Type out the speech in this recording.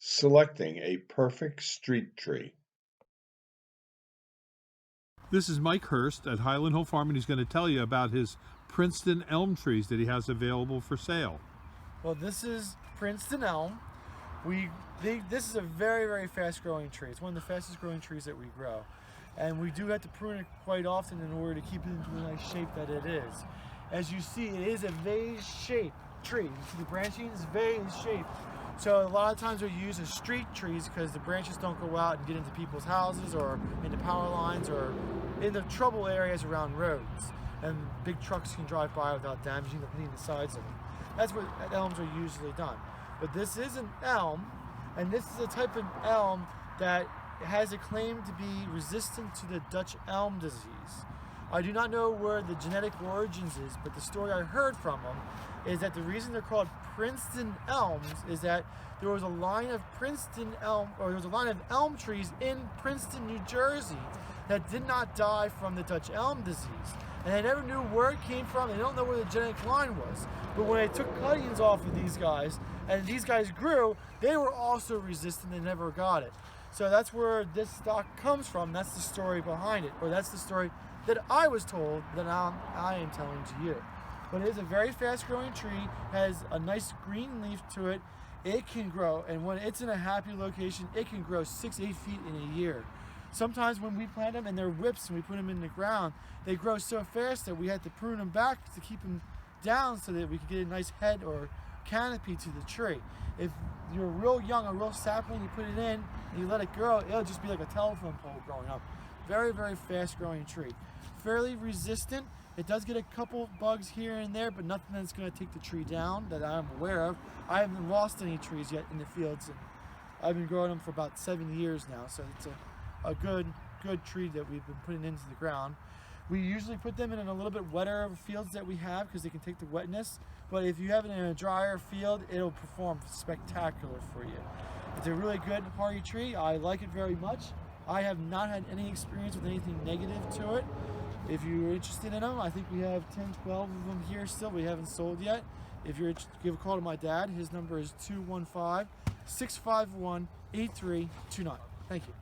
Selecting a perfect street tree. This is Mike Hurst at Highland Hill Farm, and he's going to tell you about his Princeton elm trees that he has available for sale. Well, this is Princeton elm. This is a very, very fast growing tree. It's one of the fastest growing trees that we grow. And we do have to prune it quite often in order to keep it into the nice shape that it is. As you see, it is a vase-shaped tree. You see the branching is vase-shaped. So a lot of times we use as street trees because the branches don't go out and get into people's houses or into power lines or in the trouble areas around roads. And big trucks can drive by without damaging the sides of them. That's where elms are usually done. But this is an elm, and this is a type of elm that has a claim to be resistant to the Dutch elm disease. I do not know where the genetic origins is, but the story I heard from them is that the reason they're called Princeton elms is that there was a line of elm trees in Princeton, New Jersey that did not die from the Dutch elm disease. And they never knew where it came from. They don't know where the genetic line was. But when they took cuttings off of these guys, and these guys grew, they were also resistant. They never got it. So that's where this stock comes from. That's the story behind it, or that's the story that I was told that I am telling to you. But it is a very fast-growing tree, has a nice green leaf to it. It can grow, and when it's in a happy location, it can grow 6-8 feet in a year. Sometimes when we plant them and they're whips and we put them in the ground, they grow so fast that we had to prune them back to keep them down so that we could get a nice head or canopy to the tree. If you're real young, a real sapling, you put it in and you let it grow, it'll just be like a telephone pole growing up. Very, very fast growing tree. Fairly resistant. It does get a couple bugs here and there, but nothing that's going to take the tree down that I'm aware of. I haven't lost any trees yet in the fields, and I've been growing them for about 7 years now, so it's a good tree that we've been putting into the ground. We usually put them in a little bit wetter fields that we have because they can take the wetness, but if you have it in a drier field, it'll perform spectacular for you. It's a really good hardy tree. I like it very much. I have not had any experience with anything negative to it. If you're interested in them, I think we have 10, 12 of them here still. We haven't sold yet. If you're interested, give a call to my dad. His number is 215-651-8329. Thank you.